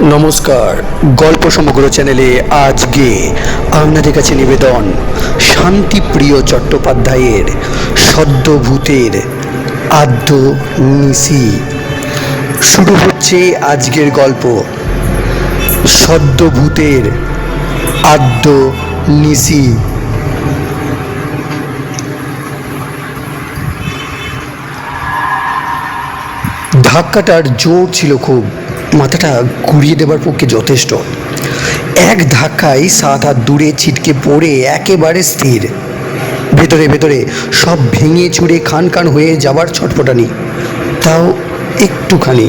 নমস্কার, গল্প সমগ্র চ্যানেলে আজকে আপনাদের কাছে নিবেদন শান্তিপ্রিয় চট্টোপাধ্যায়ের সদ্যভূতের আদ্য নিশি। শুরু হচ্ছে আজকের গল্প সদ্যভূতের আদ্য নিশি। ধাক্কাটার জোর ছিল খুব, মাথাটা ঘুরিয়ে দেবার পক্ষে যথেষ্ট। এক ধাক্কায় 7 হাত দূরে ছিটকে পড়ে একেবারে স্থির। ভেতরে ভেতরে সব ভেঙে চুরে খান খান হয়ে যাবার ছটফটানি, তাও একটুখানি।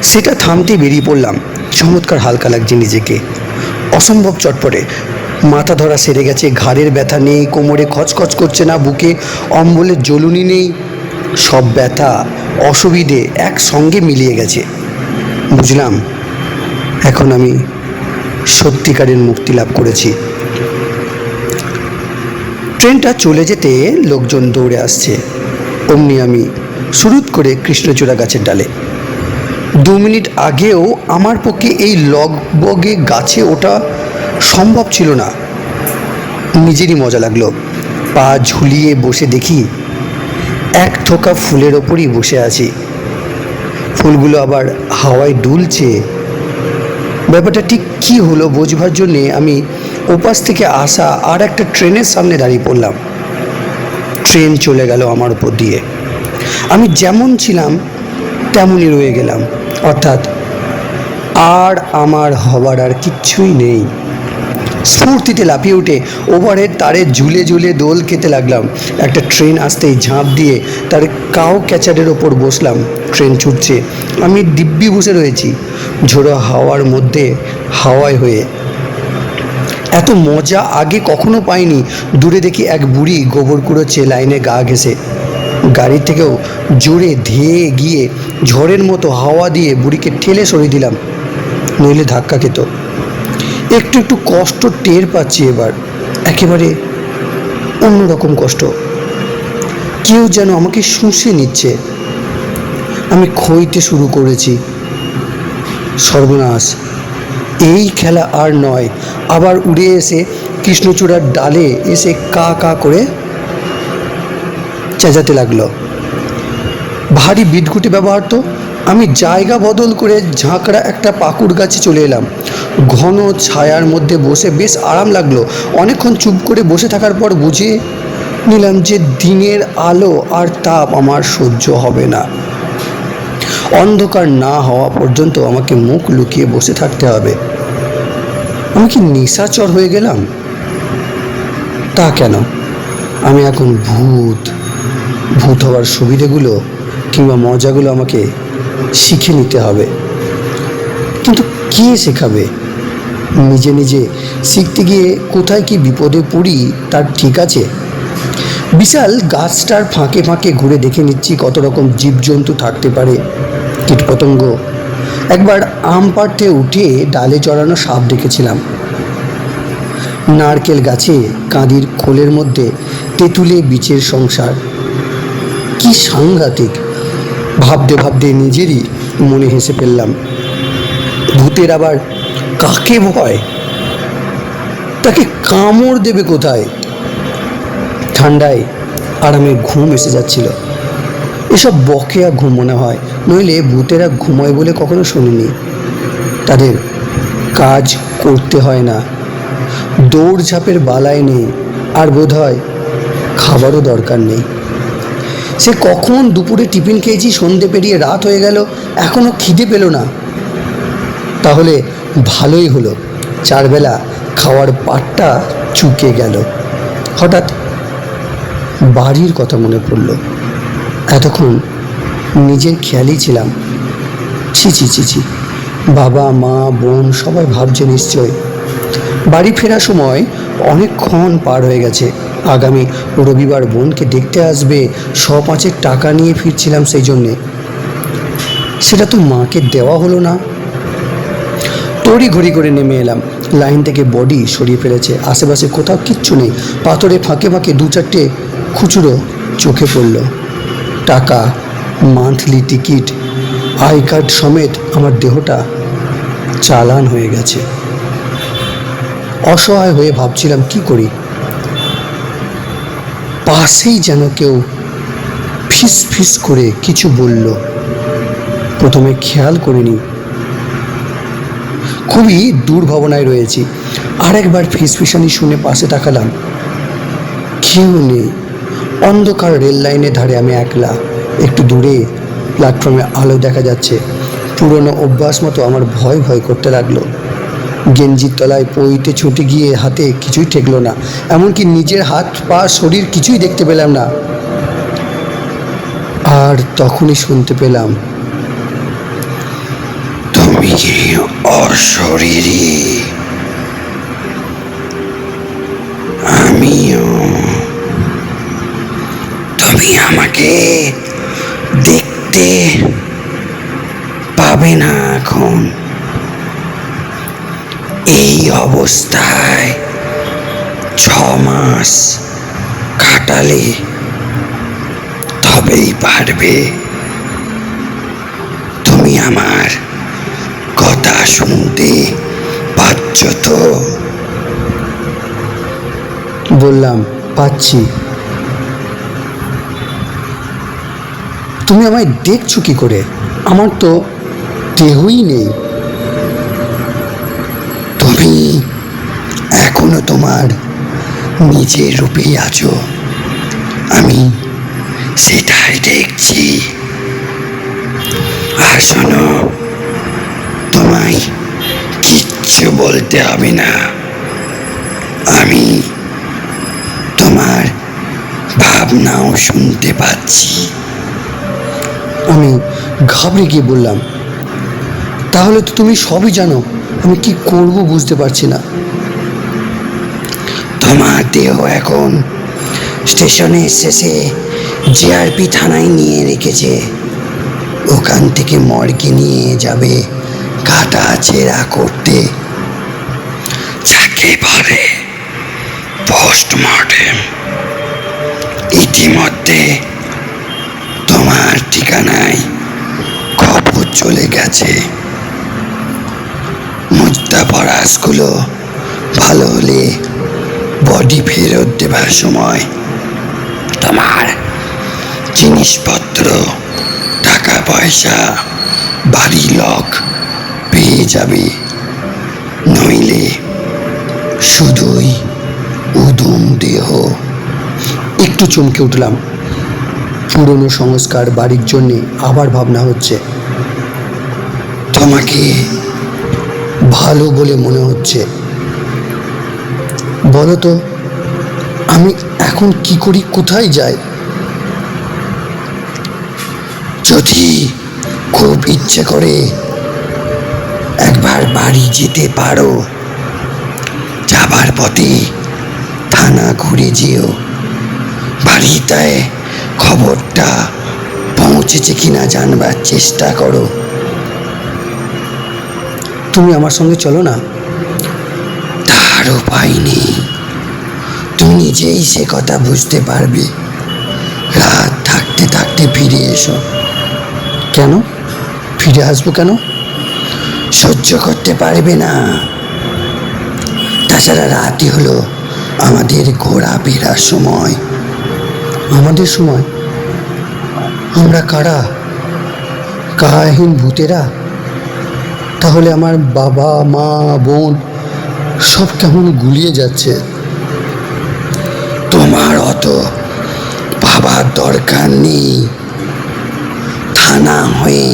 সেটা থামতে বেরিয়ে পড়লাম। চমৎকার হালকা লাগছে নিজেকে, অসম্ভব চটপটে। মাথা ধরা সেরে গেছে, ঘাড়ের ব্যথা নেই, কোমরে খচখচ করছে না, বুকে অম্বলের জ্বলুনি নেই। সব ব্যথা অসুবিধে একসঙ্গে মিলিয়ে গেছে। বুঝলাম এখন আমি সত্যিকারের মুক্তি লাভ করেছি। ট্রেনটা চলে যেতে লোকজন দৌড়ে আসছে। অমনি আমি সুরুৎ করে কৃষ্ণচূড়া গাছের ডালে। 2 মিনিট আগেও আমার পক্ষে এই লগবগে গাছে ওঠা সম্ভব ছিল না। নিজেরই মজা লাগলো। পা ঝুলিয়ে বসে দেখি এক থোকা ফুলের ওপরই বসে আছি। ফুলগুলো আবার হাওয়ায় দুলছে। ব্যাপারটা ঠিক কী হলো বোঝবার জন্যে আমি ওপাশ থেকে আসা আর একটা ট্রেনের সামনে দাঁড়িয়ে পড়লাম। ট্রেন চলে গেল আমার উপর দিয়ে। আমি যেমন ছিলাম তেমনই রয়ে গেলাম, অর্থাৎ আর আমার হবার আর কিচ্ছুই নেই। স্ফূর্তিতে লাফিয়ে উঠে ওভারহেড তারে ঝুলে ঝুলে দোল খেতে লাগলাম। একটা ট্রেন আসতেই ঝাঁপ দিয়ে তার কাউ ক্যাচারের ওপর বসলাম। ট্রেন ছুটছে, আমি দিব্যি বসে রয়েছি ঝোড়ো হাওয়ার মধ্যে, হাওয়ায় হয়ে। এত মজা আগে কখনো পাইনি। দূরে দেখি এক বুড়ি গোবর কুড়োচ্ছে লাইনে গা ঘেঁষে। গাড়ি থেকেও জোরে ধেয়ে গিয়ে ঝড়ের মতো হাওয়া দিয়ে বুড়িকে ঠেলে সরিয়ে দিলাম, নইলে ধাক্কা খেত। একটু একটু কষ্ট টের পাচ্ছি এবার, একেবারে অন্যরকম কষ্ট। কেউ যেন আমাকে শুষে নিচ্ছে। আমি ক্ষইতে শুরু করেছি। সর্বনাশ, এই খেলা আর নয়। আবার উড়ে এসে কৃষ্ণচূড়ার ডালে এসে কা কা করে চেঁচাতে লাগলো। ভারী বিদঘুটে ব্যবহার তো। আমি জায়গা বদল করে ঝাঁকড়া একটা পাকুড় গাছে চলে এলাম। ঘন ছায়ার মধ্যে বসে বেশ আরাম লাগলো। অনেকক্ষণ চুপ করে বসে থাকার পর বুঝে নিলাম যে দিনের আলো আর তাপ আমার সহ্য হবে না। অন্ধকার না হওয়া পর্যন্ত আমাকে মুখ লুকিয়ে বসে থাকতে হবে। আমি কি নিশাচর হয়ে গেলাম? তা কেন, আমি এখন ভূত। ভূত হওয়ার সুবিধেগুলো কিংবা মজাগুলো আমাকে শিখে নিতে হবে। কিন্তু কে শেখাবে? নিজে নিজে শিখতে গিয়ে কোথায় কি বিপদে পড়ি তার ঠিক আছে? বিশাল গাছটার ফাঁকে ফাঁকে ঘুরে দেখে নিচ্ছি কত রকম জীবজন্তু থাকতে পারে, কীটপতঙ্গ। একবার আম পাড়তে উঠে ডালে চড়ানো সাপ দেখেছিলাম। নারকেল গাছে কাঁদির খোলের মধ্যে তেঁতুলে বীচের সংসার। কি সাংঘাতিক! ভাবতে ভাবতে নিজেরই মনে হেসে ফেললাম। ভূতের আবার কাকে ভয়? তাকে কামড় দেবে কোথায়? ঠান্ডায় আরামে ঘুম এসে যাচ্ছিল। এসব বকেয়া ঘুম মনে হয়, নইলে ভূতেরা ঘুমায় বলে কখনো শুনিনি। তাদের কাজ করতে হয় না, দৌড়ঝাঁপের বালাই নেই, আর বোধ হয় খাবারও দরকার নেই। সে কখন দুপুরে টিফিন খেয়েছি, সন্ধে পেরিয়ে রাত হয়ে গেল, এখনও খিদে পেল না। তাহলে ভালোই হলো, 4 বেলা খাওয়ার পাটটা চুকে গেল। হঠাৎ বাড়ির কথা মনে পড়ল। এতক্ষণ নিজের খেয়ালই ছিলাম। ছি ছি ছি ছি, বাবা মা বোন সবাই ভাবছে নিশ্চয়। বাড়ি ফেরার সময় অনেকক্ষণ পার হয়ে গেছে। আগামী রবিবার বোনকে দেখতে আসবে, 100-5 টাকা নিয়ে ফিরছিলাম সেই জন্যে। সেটা তো মাকে দেওয়া হলো না। তড়ি ঘড়ি করে নেমে এলাম। লাইন থেকে বডি সরিয়ে ফেলেছে, আশেপাশে কোথাও কিচ্ছু নেই। পাথরে ফাঁকে ফাঁকে 2-4টে খুচরো চোখে পড়ল। টাকা, মান্থলি টিকিট, আই কার্ড সমেত আমার দেহটা চালান হয়ে গেছে। অসহায় হয়ে ভাবছিলাম কি করি। পাশেই যেন কেউ ফিস ফিস করে কিছু বলল। প্রথমে খেয়াল করিনি, খুবই দুর্ভাবনায় রয়েছি। আরেকবার ফিসফিসানি শুনে পাশে তাকালাম, কেউ নেই। অন্ধকার রেল লাইনের ধারে আমি একলা। একটু দূরে প্ল্যাটফর্মে আলো দেখা যাচ্ছে। পুরনো অভ্যাস মতো আমার ভয় ভয় করতে লাগলো। গেঞ্জির তলায় পইতে ছুটে গিয়ে হাতে কিছুই ঠেকলো না, এমনকি নিজের হাত পা শরীর কিছুই দেখতে পেলাম না। আর তখনই শুনতে পেলাম, তুমি অশরীরী, আমিও। তুমি আমাকে দেখতে পাবে না এখন। এই অবস্থায় 6 মাস কাটালে তবেই পারবে। তুমি আমার কথা শুনতে পাচ্ছ তো? বললাম, পাচ্ছি। তুমি আমায় দেখছো কি করে? আমার তো দেহই নেই। তুমি এখনো তোমার নিজের রূপেই আছো, আমি সেটাই দেখছি। আর শোনো, তোমায় কিচ্ছু বলতে হবে না। আমি তোমার ভাবনাও শুনতে পাচ্ছি। আমি ঘাবড়ে গিয়ে বললাম, তাহলে তো তুমি সবই জানো, আমি কি করব বুঝতে পারছি না। তোমার দেহ এখন স্টেশনের শেষে জিআরপি থানায় নিয়ে রেখেছে। ওখান থেকে মর্গে নিয়ে যাবে কাটা ছেঁড়া করতে, যাকে বলে পোস্টমর্টেম। ইতিমধ্যে তোমার ঠিকানায় খবর চলে গেছে। মুদ্রা পরাশগুলো ভালো হলে বডি ফেরত দেবার সময় তোমার জিনিসপত্র, টাকা পয়সা, বাড়ি লক পেয়ে যাবে। নইলে শুধুই উদুম দেহ। একটু চমকে উঠলাম। পুরনো সংস্কার বাড়ির জন্যে আবার ভাবনা হচ্ছে। তোমাকে ভালো বলে মনে হচ্ছে। বলো তো, আমি এখন কি করি, কোথায় যাই? যদি খুব ইচ্ছে করে একবার বাড়ি যেতে পারো, যাবার পথে থানা ঘুরে যেও। বাড়িতে খবরটা পৌঁছেছে কিনা জানবার চেষ্টা করো। তুমি আমার সঙ্গে চলো না। তার উপায় নেই, তুমি নিজেই সে কথা বুঝতে পারবে। রাত থাকতে থাকতে ফিরে এসো। কেন ফিরে আসবো? কেন? সহ্য করতে পারবে না? তাছাড়া রাতই হলো আমাদের ঘোরাফেরার সময়। আমাদের সময়? আমরা কারা? কায়াহীন ভূতেরা? তাহলে আমার বাবা মা বোন সব কেমন গুলিয়ে যাচ্ছে। তোমার অত ভাবার দরকার নেই। থানা হয়ে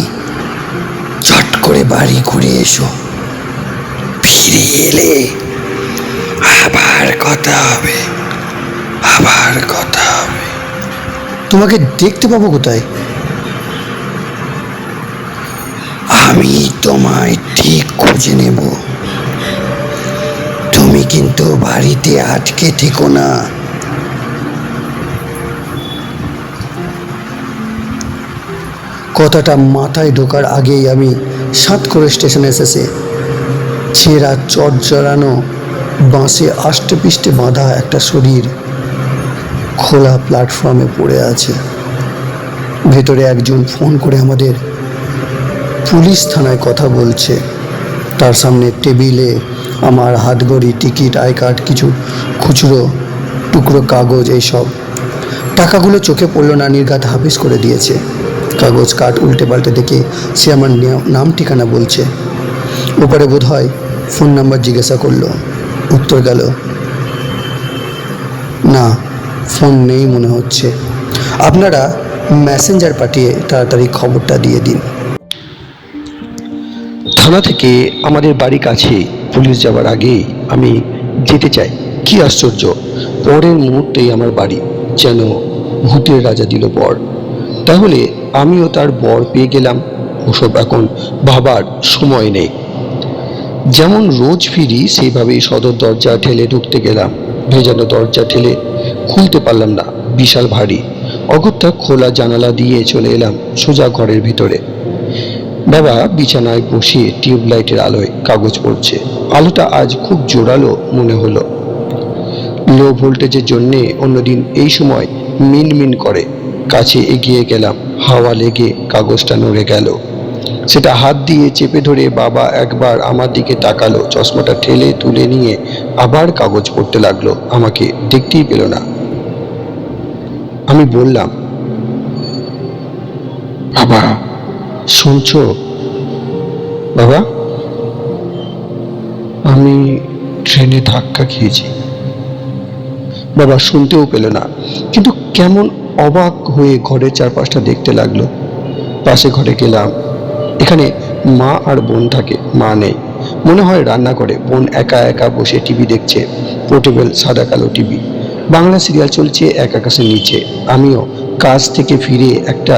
চট করে বাড়ি ঘুরে এসো। ফিরে এলে আবার কথা হবে, আবার কথা হবে। তোমাকে দেখতে পাবো কোথায়? আমি তোমায় ঠিক খুঁজে নেব। তুমি কিন্তু বাড়িতে আটকে থেকো না। কথাটা মাথায় ঢোকার আগেই আমি সাত করে স্টেশনে এসেছে। ছেঁড়া চট জড়ানো বাঁশে আষ্টে পিষ্টে বাঁধা একটা শরীর খোলা প্ল্যাটফর্মে পড়ে আছে। ভেতরে একজন ফোন করে আমাদের পুলিশ থানায় কথা বলছে। তার সামনে টেবিলে আমার হাতঘড়ি, টিকিট, আই কার্ড, কিছু খুচরো টুকরো কাগজ, এইসব। টাকাগুলো চোখে পড়লো না, নির্ঘাত হাফিস করে দিয়েছে। কাগজ কাঠ উল্টে পাল্টে দেখে সে আমার নাম ঠিকানা বলছে। ওপারে বোধ হয় ফোন নাম্বার জিজ্ঞাসা করলো, উত্তর গেল না, ফোন নেই মনে হচ্ছে। আপনারা মেসেঞ্জার পাঠিয়ে তাড়াতাড়ি খবরটা দিয়ে দিন। থানা থেকে আমাদের বাড়ি কাছে, পুলিশ যাওয়ার আগেই আমি যেতে চাই। কি আশ্চর্য, পরের মুহূর্তেই আমার বাড়ি যেন ভূতের রাজা দিল বর। তাহলে আমিও তার বর পেয়ে গেলাম। ওসব এখন ভাবার সময় নেই। যেমন রোজ ফিরি সেইভাবেই সদর দরজা ঠেলে ঢুকতে গেলাম। ভেজানো দরজা ঠেলে খুলতে পারলাম না, বিশাল ভারী। অগত্যা খোলা জানালা দিয়ে চলে এলাম সোজা ঘরের ভিতরে। বাবা বিছানায় বসে টিউবলাইটের আলোয় কাগজ পড়ছে। আলোটা আজ খুব জোরালো মনে হলো। লো ভোল্টেজের জন্যে অন্যদিন এই সময় মিনমিন করে। কাছে এগিয়ে গেলাম, হাওয়া লেগে কাগজটা নড়ে গেল। সেটা হাত দিয়ে চেপে ধরে বাবা একবার আমার দিকে তাকালো, চশমাটা ঠেলে তুলে নিয়ে আবার কাগজ পড়তে লাগলো। আমাকে দেখতেই পেল না। আমি বললাম, বাবা শুনছো? বাবা, আমি ট্রেনে ধাক্কা খেয়েছি। বাবা শুনতেও পেল না, কিন্তু কেমন অবাক হয়ে ঘরের চারপাশটা দেখতে লাগলো। পাশে ঘরে গেলাম। এখানে মা আর বোন থাকে, মা নেই। মনে হয় রান্না করে। বোন একা একা বসে টিভি দেখছে, পোর্টেবল সাদা কালো টিভি। বাংলা সিরিয়াল চলছে এক আকাশের নিচে। আমিও কাজ থেকে ফিরে একটা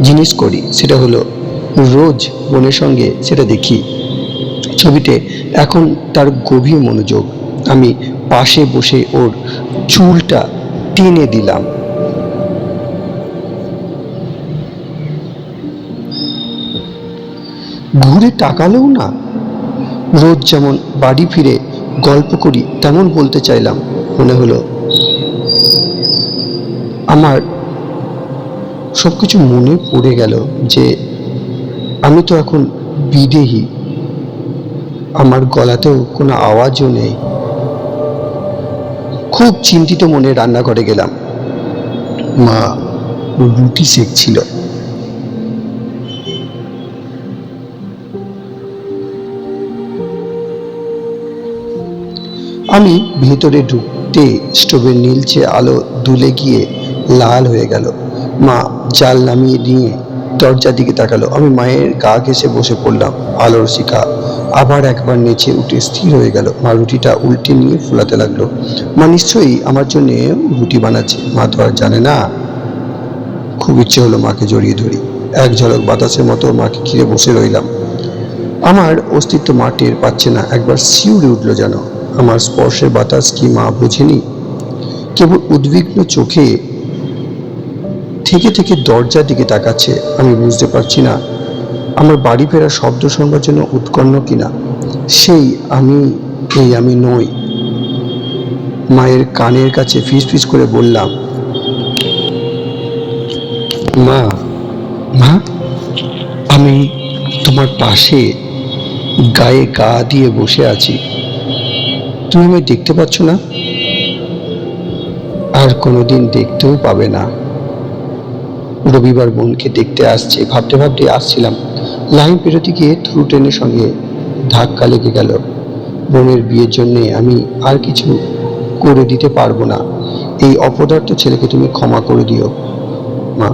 জিনিস করি, সেটা হলো রোজ বোনের সঙ্গে সেটা দেখি। ছবিতে এখন তার গভীর মনোযোগ। আমি পাশে বসে ওর চুলটা টেনে দিলাম। ঘুরে তাকালেও না। রোজ যেমন বাড়ি ফিরে গল্প করি তেমন বলতে চাইলাম। মনে হলো আমার সবকিছু মনে পড়ে গেল যে আমি তো এখন বিদেহী। আমার গলাতেও কোনো আওয়াজও নেই। খুব চিন্তিত মনে রান্নাঘরে গেলাম। মা রুটি সেকছিল। আমি ভেতরে ঢুকতে স্টোভের নীলচে আলো দুলে গিয়ে লাল হয়ে গেল। মা জাল নামিয়ে নিয়ে দরজার দিকে তাকালো। আমি মায়ের গা ঘেঁষে বসে পড়লাম। আলোর শিখা আবার একবার নেচে উঠে স্থির হয়ে গেল। মা রুটিটা উল্টে নিয়ে ফোলাতে লাগলো। মা নিশ্চয়ই আমার জন্য রুটি বানাচ্ছে। মা তো আর জানে না। খুব ইচ্ছে হলো মাকে জড়িয়ে ধরি। এক ঝলক বাতাসের মতো মাকে ঘিরে বসে রইলাম। আমার অস্তিত্ব মা টের পাচ্ছে না। একবার শিউরে উঠলো যেন। আমার স্পর্শের বাতাস কি মা বোঝেনি? কেবল উদ্বিগ্ন চোখে থেকে থেকে দরজার দিকে তাকাচ্ছে। আমি বুঝতে পারছি না আমার বাড়ি ফেরার শব্দ শুনবার জন্য উৎকণ্ঠ কিনা। সেই আমি, এই আমি নই। মায়ের কানের কাছে ফিস ফিস করে বললাম, মা, মা, আমি তোমার পাশে গায়ে গা দিয়ে বসে আছি। তুমি আমায় দেখতে পাচ্ছ না, আর কোনোদিন দেখতেও পাবে না। রবিবার বোনকে দেখতে আসছে ভাবতে ভাবতে আসছিলাম। লাইন পেরোতে গিয়ে থ্রু ট্রেনের সঙ্গে ধাক্কা লেগে গেল। বোনের বিয়ের জন্যে আমি আর কিছু করে দিতে পারবো না। এই অপদার্থ ছেলেকে তুমি ক্ষমা করে দিও মা।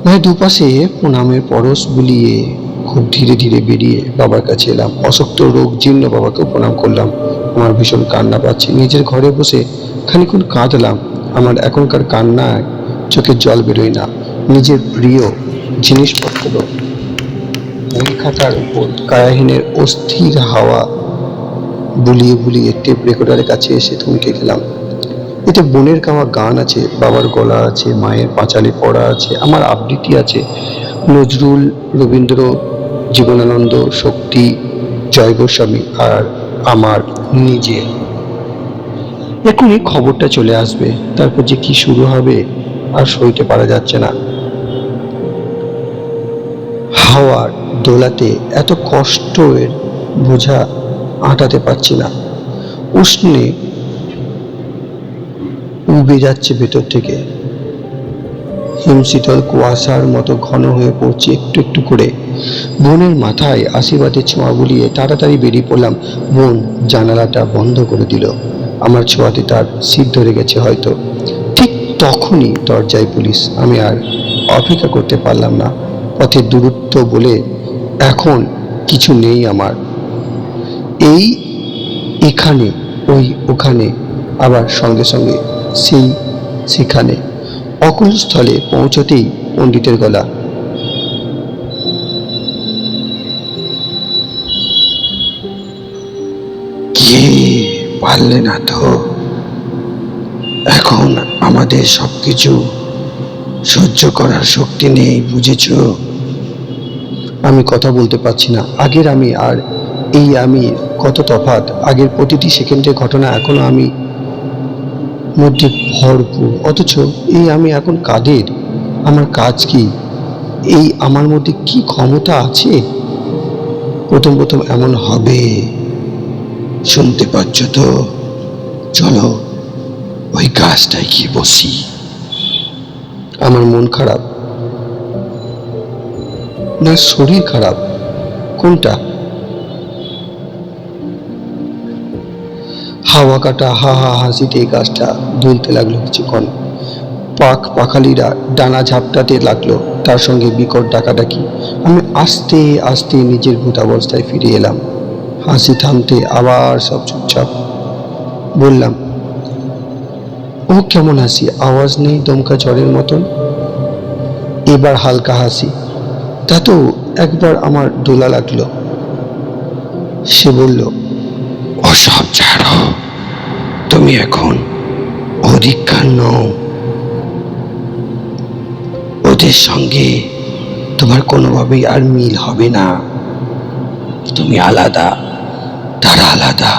মায়ের দুপাশে প্রণামের পরশ বুলিয়ে খুব ধীরে ধীরে বেরিয়ে বাবার কাছে এলাম। অশক্ত রোগ জীর্ণ বাবাকেও প্রণাম করলাম। আমার ভীষণ কান্না পাচ্ছে। নিজের ঘরে বসে খানিকক্ষণ কাঁদলাম। আমার এখনকার কান্নায় চোখের জল বেরোয় না। নিজের প্রিয় জিনিসপত্র বই খাতার উপর কায়াহীনের অস্থির হাওয়া বুলিয়ে বুলিয়ে টেপ রেকর্ডারের কাছে এসে থমকে গেলাম। এতে বোনের গাওয়া গান আছে, বাবার গলা আছে, মায়ের পাঁচালি পড়া আছে, আমার আবৃত্তি আছে, নজরুল, রবীন্দ্র, জীবনানন্দ, শক্তি, জয় গোস্বামী, আর আমার নিজের। এখনই খবরটা চলে আসবে, তারপর যে কি শুরু হবে আর সইতে পারা যাচ্ছে না। হাওয়ার দোলাতে এত কষ্টের বোঝা আঁটাতে পারছি না। উষ্ণে উবে যাচ্ছে ভেতর থেকে, হিমশীতল কুয়াশার মতো ঘন হয়ে পড়ছে একটু একটু করে। বোনের মাথায় আশীর্বাদের ছোঁয়া বুলিয়ে তাড়াতাড়ি বেরিয়ে পড়লাম। বোন জানালাটা বন্ধ করে দিল। আমার ছোঁয়াতে তার শীত ধরে গেছে হয়তো। ঠিক তখনই দরজায় পুলিশ। আমি আর অপেক্ষা করতে পারলাম না। পথের দূরত্ব বলে এখন কিছু নেই আমার। এই এখানে, ওই ওখানে, আবার সঙ্গে সঙ্গে সেই সেখানে। অকুল স্থলে পৌঁছতেই পণ্ডিতের গলা, কি পারলে না তো? এখন আমাদের সবকিছু সহ্য করার শক্তি নেই, বুঝেছো? আমি কথা বলতে পারছি না। আগের আমি আর এই আমি কত তফাৎ। আগের প্রতিটি সেকেন্ডের ঘটনা এখনো আমি মধ্যে ভরপুর, অথচ এই আমি এখন কাদের? আমার কাজ কি? এই আমার মধ্যে কি ক্ষমতা আছে? প্রথম প্রথম এমন হবে। শুনতে পাচ্ছ তো? চলো ওই গাছটায় গিয়ে বসি। আমার মন খারাপ না শরীর খারাপ, কোনটা? হাওয়া কাটা হা হা হাসিতে গাছটা দুলতে লাগলো কিছুক্ষণ। পাখালিরা ডানা ঝাপটাতে লাগলো, তার সঙ্গে বিকট ডাকাডাকি। আমি আস্তে আস্তে নিজের ভূতাবস্থায় ফিরে এলাম। হাসি থামতে আবার সব চুপচাপ। বললাম, ও কেমন হাসি? আওয়াজ নেই, দমকা ঝড়ের মতন। এবার হালকা হাসি, তাতেও একবার আমার দোলা লাগলো। সে বলল, ওসব ছাড়ো, তুমি এখন অধিকার নও। ওদের সঙ্গে তোমার কোনোভাবেই আর মিল হবে না। তুমি আলাদা, তারা আলাদা।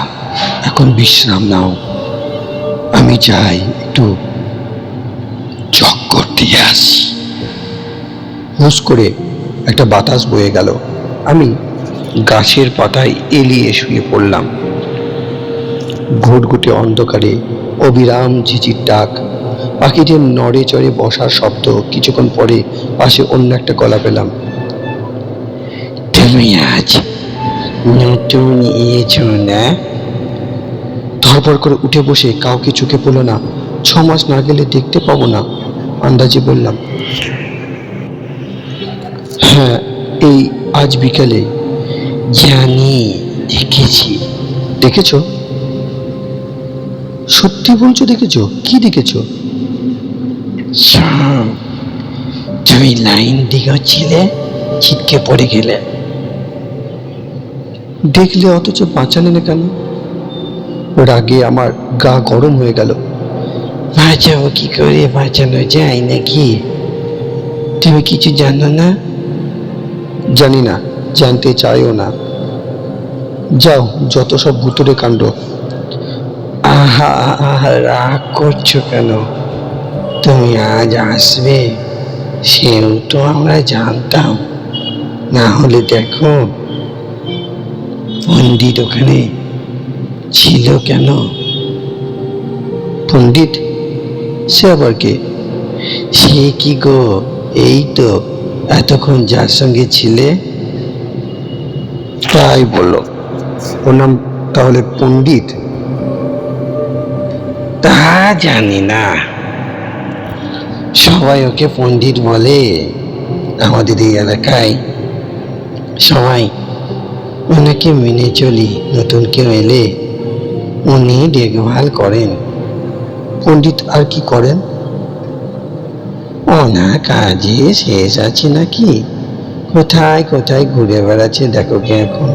এখন বিশ্রাম নাও। আমি চাই একটু চক্কর দিয়ে আসি। হুস করে একটা বাতাস বয়ে গেল। আমি গাছের পাতায় এলিয়ে শুয়ে পড়লাম। ঘুটঘুটে অন্ধকারে অবিরাম ঝিঝির ডাক, পাখিদের নড়ে চড়ে বসার শব্দ। কিছুক্ষণ পরে পাশে অন্য একটা গলা পেলাম। তুমি আজ নতুন এসেছো না? ধরপড় করে উঠে বসে কাউকে চোখে পড়ল না। 6 মাস না গেলে দেখতে পাবো না, আন্দাজে বললাম। হ্যাঁ, এই আজ বিকেলে। জানি, দেখেছি। দেখেছো? সত্যি বলছো? দেখেছো? কি দেখেছো? সব। তুমি লাইন দিগছিলে, ছিটকে পড়ে গেলে। দেখলে অথচ বাঁচালে না কেন? রাগে আমার গা গরম হয়ে গেল। বাঁচাবো কি করে? বাঁচানো যায় নাকি? তুমি কিছু জানো না? জানি না, জানতে চাইও না। যাও, যত সব ভুতুড়ে কাণ্ড। আহা আহা, রাগ করছো কেন? তুমি আজ আসবে সেও তো আমরা জানতাম। না হলে দেখো, পণ্ডিত ওখানে ছিল কেন? পণ্ডিত? সে আবার কে? সে কি গো, এই তো এতক্ষণ যার সঙ্গে ছিলে। তাই বলো? ওর নাম তাহলে পণ্ডিত? তা জানি না, সবাই ওকে পণ্ডিত বলে আমাদের এই এলাকায়। সবাই ওনাকে মেনে চলি। নতুন কেউ এলে উনি দেখভাল করেন। পণ্ডিত আর কি করেন? ওনার কাজে শেষ আছে নাকি? কোথায় কোথায় ঘুরে বেড়াচ্ছে দেখো কে এখন।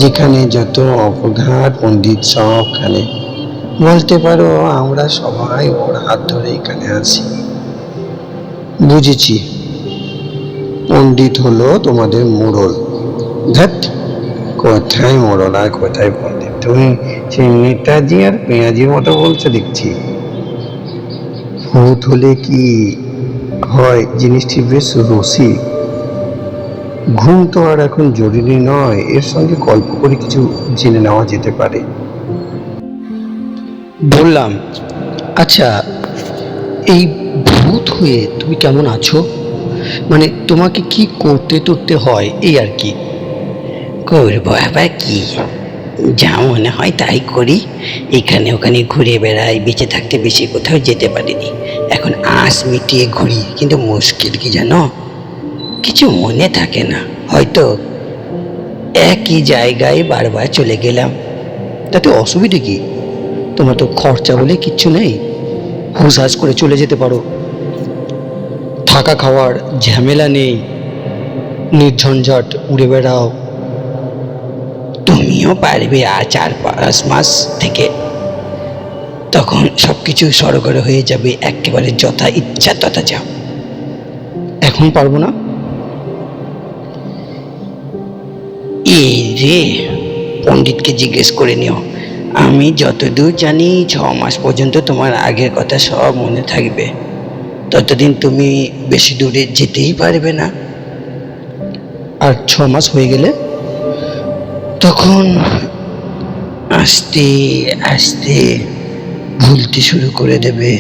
যেখানে যত অপঘাত, পণ্ডিত সবখানে। বলতে পারো আমরা সবাই ওর হাত ধরে এখানে আসি। বুঝেছি, পণ্ডিত হলো তোমাদের মোড়ল। ধ্যাৎ, কোথায় মোড়ল আর কোথায় পণ্ডিত? তুমি সেই নেতাজি আর পেঁয়াজির মতো বলছো দেখছি। ভূত হলে কি হয় জিনিসটি বেশ রসিক। ঘুম তো আর এখন জরুরি নয়, এর সঙ্গে গল্প করে কিছু জেনে নেওয়া যেতে পারে। বললাম, আচ্ছা, এই ভূত হয়ে তুমি কেমন আছো? মানে তোমাকে কি করতে টরতে হয় এই আর কি? করবো আবার কি, যা মনে হয় তাই করি। এখানে ওখানে ঘুরে বেড়াই, বেঁচে থাকতে বেশি কোথাও যেতে পারিনি। এখন আঁশ মিটিয়ে ঘুরি, কিন্তু মুশকিল কি জানো, কিছু মনে থাকে না। হয়তো একই জায়গায় বারবার চলে গেলাম। তাতে অসুবিধে কি? তোমার তো খরচা বলে কিচ্ছু নেই, হুসহাস করে চলে যেতে পারো। থাকা খাওয়ার ঝামেলা নেই, নির্ঝঞ্ঝাট উড়ে বেড়াও। তুমিও পারবে আর 4-5 মাস থেকে, তখন সবকিছু সরগর হয়ে যাবে, একেবারে যথা ইচ্ছা তথা যাও। এখন পারবো না। এই রে, পণ্ডিতকে জিজ্ঞেস করে নিও। আমি যতদূর জানি 6 মাস পর্যন্ত তোমার আগের কথা সব মনে থাকবে। ততদিন তুমি বেশি দূরে যেতেই পারবে না। আর 6 মাস হয়ে গেলে? তখন আস্তে আস্তে ভুলতে শুরু করে দেবে।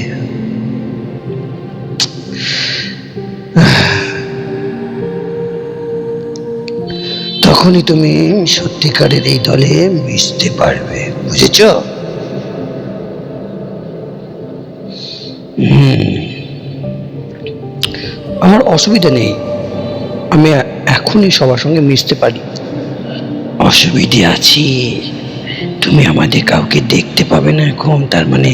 তখনই তুমি সত্যিকারের এই দলে মিশতে পারবে, বুঝেছ? আমার অসুবিধা নেই, আমি এখনই সবার সঙ্গে মিশতে পারি। অসুবিধে আছি, তুমি আমাদের কাউকে দেখতে পাবে না এখন, তার মানে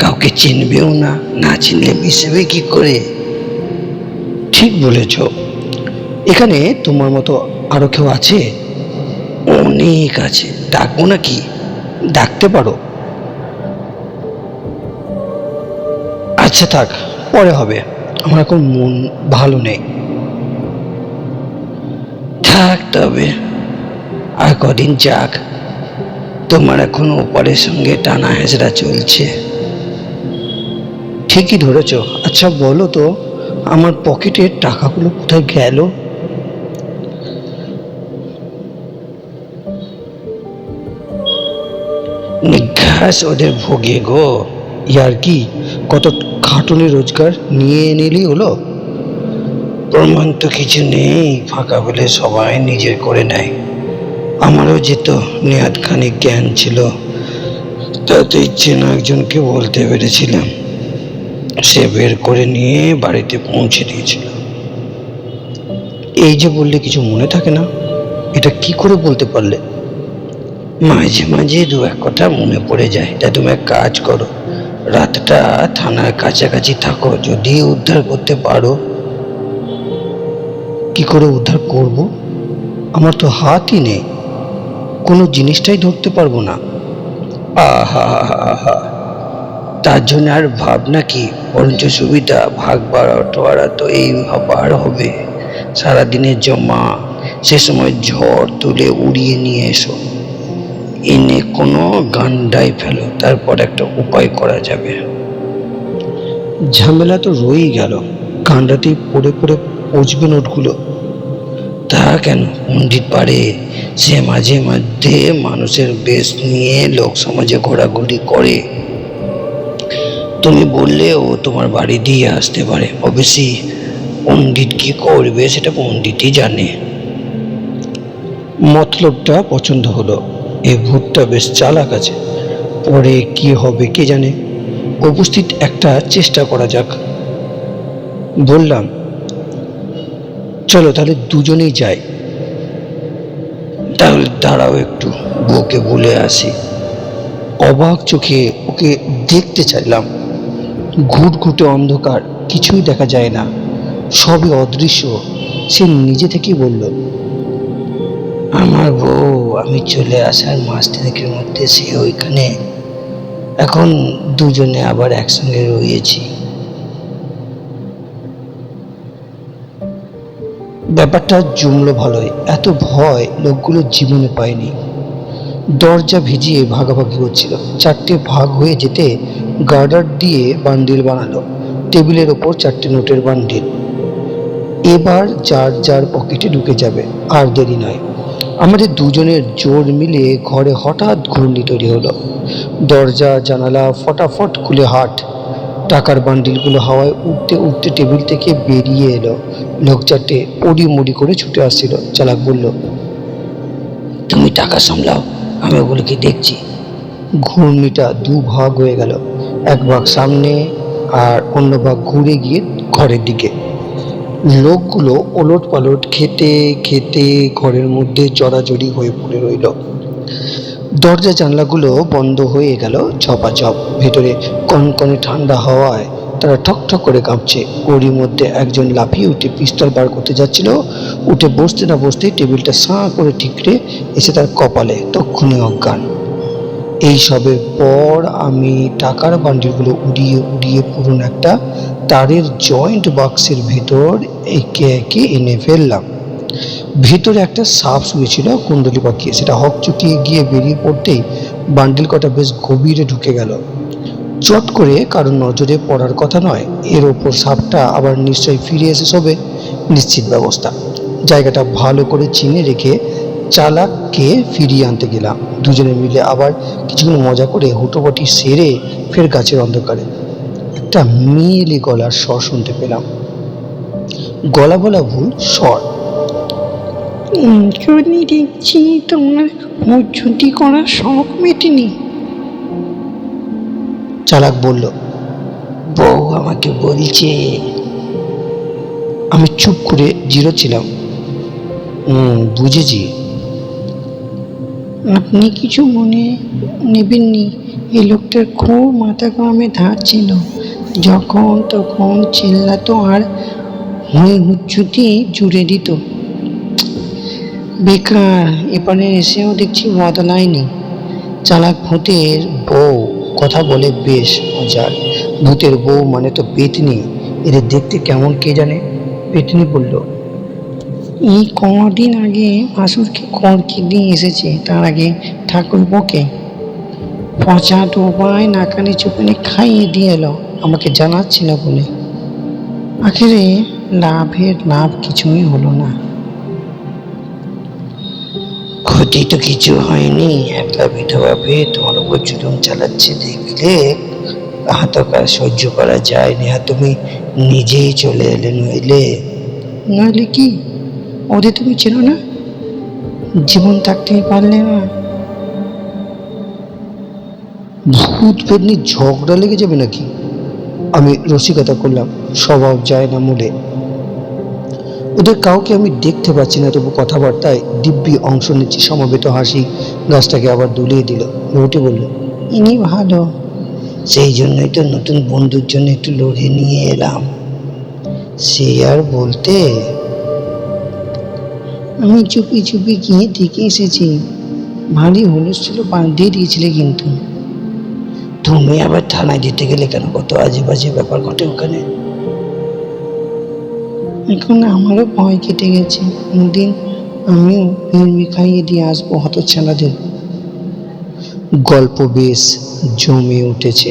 কাউকে চিনবেও না। না চিনলে মিশবে কি করে? ঠিক বলেছ। এখানে তোমার মতো আরো কেউ আছে? অনেক আছে, ডাকবো নাকি? ডাকতে পারো। আচ্ছা থাক, পরে হবে, আমার এখন মন ভালো নেই। থাক তবে, আর কদিন যাক। তোমার এখন ওপারের সঙ্গে টানা হেঁচড়া চলছে। ঠিকই ধরেছ। আচ্ছা বলো তো, আমার পকেটের টাকাগুলো কোথায় গেল? নিঘাস ওদের ভোগে গো। ইয়ার কি, কত খাটুনি রোজগার নিয়ে নিলেই হলো? প্রমাণ তো কিছু নেই, ফাঁকা বলে সবাই নিজের করে নেয়। আমারও যেত নেহাত খানিক জ্ঞান ছিল, তাতে চেনা একজনকে বলতে পেরেছিলাম, সে বের করে নিয়ে বাড়িতে পৌঁছে দিয়েছিল। এই যে বললে কিছু মনে থাকে না, এটা কি করে বলতে পারলে? মাঝে মাঝে দু এক কথা মনে পড়ে যায়। তা তুমি এক কাজ করো, রাতটা থানার কাছাকাছি থাকো, যদি উদ্ধার করতে পারো। কি করে উদ্ধার করব? আমার তো হাতই নেই, কোনো জিনিসটাই ধরতে পারবো না। আহা, তার জন্য আর ভাবনা কি, বরঞ্চ সুবিধা, ভাগ বাড়াটোয়ারা তো এই বার হবে, সারাদিনের জমা, সে সময় ঝড় তুলে উড়িয়ে নিয়ে এসো, এনে কোনো গান্ডায় ফেলো, তারপর একটা উপায় করা যাবে। ঝামেলা তো রয়েই গেল, কান্ডাতেই পড়ে পড়ে পচবে নোটগুলো। তা কেন, পণ্ডিত পারে। সে মাঝে মধ্যে মানুষের বেশ নিয়ে লোক সমাজে ঘোরাঘুরি করে। তুমি বললে ও তোমার বাড়ি দিয়ে আসতে পারে। অবশ্যই পণ্ডিত কি করবে সেটা পণ্ডিতই জানে। মতলবটা পছন্দ হলো, এই ভূতটা বেশ চালাক আছে, পরে কি হবে কে জানে। উপস্থিত একটা চেষ্টা করা যাক। বললাম, চলো তাহলে দুজনেই যাই। তাহলে দাঁড়াও একটু, বউকে বলে আসি। অবাক চোখে ওকে দেখতে চাইলাম। ঘুটঘুটে অন্ধকার, কিছুই দেখা যায় না, সবই অদৃশ্য। সে নিজে থেকেই বলল, আমার বউ আমি চলে আসার মাস তিনেকের মধ্যে সে ওইখানে। এখন দুজনে আবার একসঙ্গে রয়েছি। ব্যাপারটা জমলো ভালোই, এত ভয় লোকগুলো জীবনে পায়নি। দরজা ভিজিয়ে ভাগাভাগি হচ্ছিল, 4টে ভাগ হয়ে যেতে গার্ডার দিয়ে বান্ডিল বানালো। টেবিলের ওপর 4টে নোটের বান্ডিল। এবার যার যার পকেটে ঢুকে যাবে, আর দেরি নয়। আমাদের দুজনের জোর মিলে ঘরে হঠাৎ ঘূর্ণি তৈরি হলো। দরজা জানালা ফটাফট খুলে হাট। টাকার বান্ডিলগুলো হাওয়ায় উঠতে উঠতে টেবিল থেকে বেরিয়ে এলো। লোক চারটে পড়ি মুড়ি করে ছুটে আসছিল। চালাক বলল, তুমি টাকা সামলাও, আমি ওগুলোকে দেখছি। ঘূর্ণিটা দুভাগ হয়ে গেল, এক ভাগ সামনে আর অন্য ভাগ ঘুরে গিয়ে ঘরের দিকে। লোকগুলো ওলট পালট খেতে খেতে ঘরের মধ্যে জড়াজড়ি হয়ে পড়ে রইল। দরজা জানলাগুলো বন্ধ হয়ে গেল ঝপাঝপ। ভেতরে কনকনে ঠান্ডা হাওয়ায় তারা ঠক ঠক করে কাঁপছে। ওরই মধ্যে একজন লাফিয়ে উঠে পিস্তল বার করতে যাচ্ছিল। উঠে বসতে না বসতেই টেবিলটা সাঁ করে ঠিকরে এসে তার কপালে, তক্ষুনি অজ্ঞান। এই সবের পর আমি টাকার বান্ডিলগুলো উড়িয়ে উড়িয়ে পুরনো একটা তারের জয়েন্ট বাক্সের ভেতর একে একে এনে ফেললাম। ভেতরে একটা সাপ শুয়েছিল কুণ্ডলি পাকিয়ে। সেটা হকচকিয়ে গিয়ে বেরিয়ে পড়তেই বান্ডিল কটা বেশ গভীরে ঢুকে গেল। চট করে কারোর নজরে পড়ার কথা নয়, এর ওপর সাপটা আবার নিশ্চয়ই ফিরে এসে শোবে, নিশ্চিত ব্যবস্থা। জায়গাটা ভালো করে চিনে রেখে চালাককে ফিরিয়ে আনতে গেলাম। দুজনে মিলে আবার কিছুক্ষণ মজা করে হুটোপাটি সেরে ফের গাছের অন্ধকারে একটা মেয়েলি গলার স্বর শুনতে পেলাম। গলা বলা ভুল, স্বর। যদি দেখছি তোমার হুজ্জুতি করার শখ মেটেনি। চালাক বলল, বউ আমাকে বলছে। আমি চুপ করে জিরোচ্ছিলাম। বুঝেছি। আপনি কিছু মনে নেবেননি, এই লোকটার খুব মাথা কামে ধার ছিল। যখন তখন চিল্লাতো আর হুজ্জুতি জুড়ে দিত। বেকার, এপারে এসেও দেখছি বদলায়নি। চালাক ভূতের বউ কথা বলে বেশ মজার। ভূতের বউ মানে তো পেতনি। এদের দেখতে কেমন কে জানে। পেতনি বলল, এই কদিন আগে ভাসুরকে খড়কি দিয়ে এসেছে, তার আগে ঠাকুরপোকে পচা ডোবায় নাকানি চুপানি খাইয়ে দিয়ে এলো, আমাকে জানাচ্ছিল বলে। আখেরে লাভের লাভ কিছুই হলো না। ক্ষতি তো কিছু হয়নি, একলা বিধবা পেয়ে তোমার উপর জুলুম চালাচ্ছে দেখলে হাতকার সহ্য করা যায় না। তুমি নিজেই চলে এলে, নইলে নইলে কি, ওদের তুমি চেনো না? জীবন থাকতেই পারলে না। ভূত পেতনি ঝগড়া লেগে যাবে নাকি? আমি রসিকতা করলাম, স্বভাব যায় না মূলে। ওদের কাউকে আমি দেখতে পাচ্ছি না, তবু কথাবার্তায় দিব্যি অংশ নিচ্ছি। সমবেত হাসি গাছটাকে আবার দুলিয়ে দিল। মেয়েটি বলল, ইনি ভালো। সেই জন্যই তো নতুন বন্ধুর জন্য একটু লড়ে নিয়ে এলাম। সে আর বলতে, আমি চুপি চুপি গিয়ে দেখে এসেছি। ভারী হুলস্থুল বাঁধিয়ে দিয়েছিলে কিন্তু। তুমি আবার থানায় যেতে গেলে কেন? কত আজে বাজে ব্যাপার ঘটে ওখানে। এখন আমারও ভয় কেটে গেছে। কোনদিন আমিও ফিল্মি খাইয়ে দিয়ে আসবো হতচ্ছাড়াদের। গল্প বেশ জমে উঠেছে।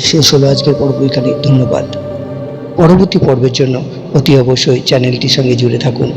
শেষ হলো আজকের পর্ব এখানে। ধন্যবাদ। পরবর্তী পর্বের জন্য অতি অবশ্যই চ্যানেলটির সঙ্গে জুড়ে থাকুন।